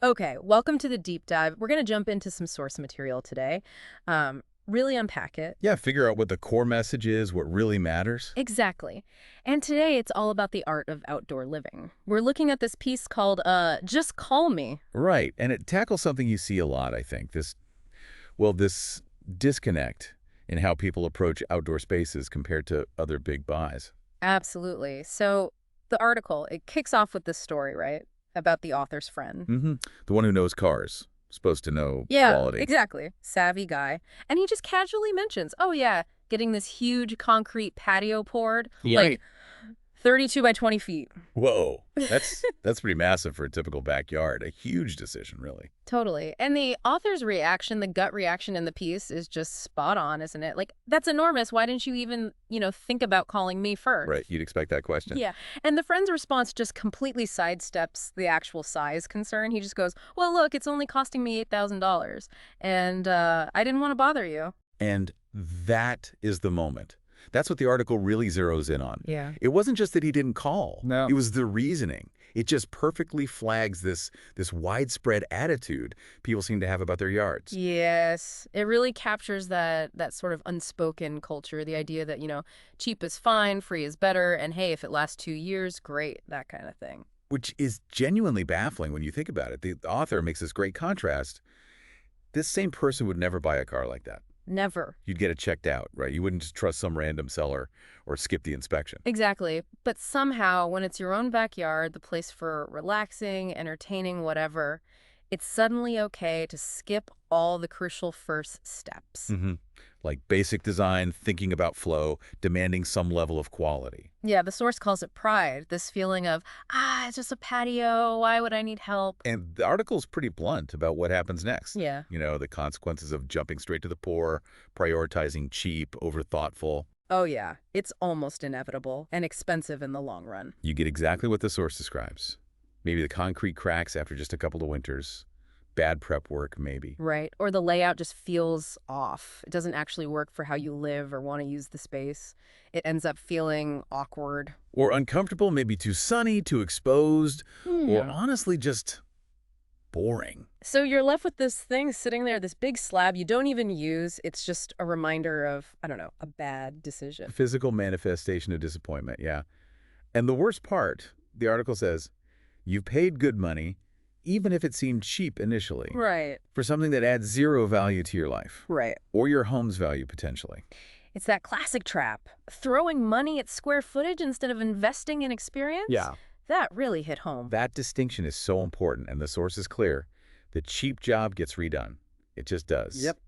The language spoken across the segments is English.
Okay, welcome to the deep dive. We're going to jump into some source material today. Really unpack it. Yeah, figure out what the core message is, what really matters. Exactly. And today it's all about the art of outdoor living. We're looking at this piece called Just Call Me. Right, and it tackles something you see a lot, I think. This disconnect in how people approach outdoor spaces compared to other big buys. Absolutely. So the article, it kicks off with this story, right? About the author's friend. hmm The one who knows cars, supposed to know Yeah, quality. exactly. Savvy guy. And he just casually mentions, oh yeah, getting this huge concrete patio poured, Yeah. like Right. 32 by 20 feet. Whoa, that's pretty massive for a typical backyard. A huge decision, really. Totally. And the author's reaction, the gut reaction in the piece is just spot on, isn't it? Like, that's enormous. Why didn't you even, think about calling me first? Right, you'd expect that question. Yeah. And the friend's response just completely sidesteps the actual size concern. He just goes, well, look, it's only costing me $8,000. And I didn't want to bother you. And that is the moment. That's what the article really zeroes in on. Yeah. It wasn't just that he didn't call. No. It was the reasoning. It just perfectly flags this widespread attitude people seem to have about their yards. Yes, it really captures that sort of unspoken culture, the idea that, cheap is fine, free is better, and hey, if it lasts 2 years, great, that kind of thing. Which is genuinely baffling when you think about it. The author makes this great contrast. This same person would never buy a car like that. Never. You'd get it checked out, right? You wouldn't just trust some random seller or skip the inspection. Exactly. But somehow, when it's your own backyard, the place for relaxing, entertaining, whatever, it's suddenly okay to skip all the crucial first steps. hmm Like basic design, thinking about flow, demanding some level of quality. Yeah, the source calls it pride, this feeling of, it's just a patio, why would I need help? And the article's pretty blunt about what happens next. Yeah. The consequences of jumping straight to the poor, prioritizing cheap over thoughtful. Oh, yeah. It's almost inevitable and expensive in the long run. You get exactly what the source describes. Maybe the concrete cracks after just a couple of winters. Bad prep work, maybe. Right. Or the layout just feels off. It doesn't actually work for how you live or want to use the space. It ends up feeling awkward. Or uncomfortable, maybe too sunny, too exposed, or Yeah. honestly just boring. So you're left with this thing sitting there, this big slab you don't even use. It's just a reminder of, I don't know, a bad decision. Physical manifestation of disappointment, yeah. And the worst part, the article says, you've paid good money, even if it seemed cheap initially, Right. for something that adds zero value to your life, Right. or your home's value potentially. It's that classic trap. Throwing money at square footage instead of investing in experience? Yeah. That really hit home. That distinction is so important, and the source is clear. The cheap job gets redone. It just does. Yep.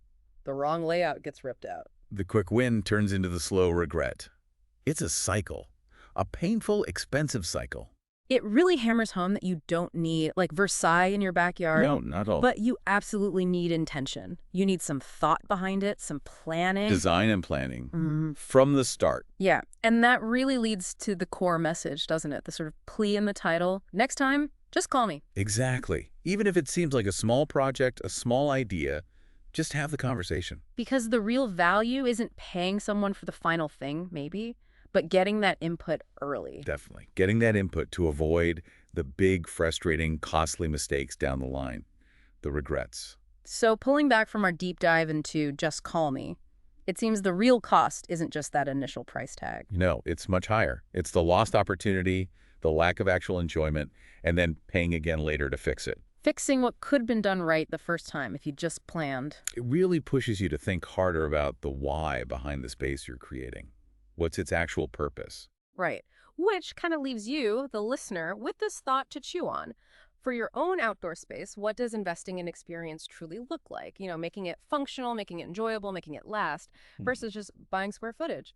The wrong layout gets ripped out. The quick win turns into the slow regret. It's a cycle, a painful, expensive cycle. It really hammers home that you don't need, like, Versailles in your backyard. No, not at all. But you absolutely need intention. You need some thought behind it, some planning. Design and planning Mhm. from the start. Yeah, and that really leads to the core message, doesn't it? The sort of plea in the title. Next time, just call me. Exactly. Even if it seems like a small project, a small idea, just have the conversation. Because the real value isn't paying someone for the final thing, maybe, but getting that input early. Definitely. Getting that input to avoid the big, frustrating, costly mistakes down the line, the regrets. So pulling back from our deep dive into Just Call Me, it seems the real cost isn't just that initial price tag. No, it's much higher. It's the lost opportunity, the lack of actual enjoyment, and then paying again later to fix it. Fixing what could have been done right the first time if you just planned. It really pushes you to think harder about the why behind the space you're creating. What's its actual purpose? Right. Which kind of leaves you, the listener, with this thought to chew on. For your own outdoor space, what does investing in experience truly look like? Making it functional, making it enjoyable, making it last, versus just buying square footage.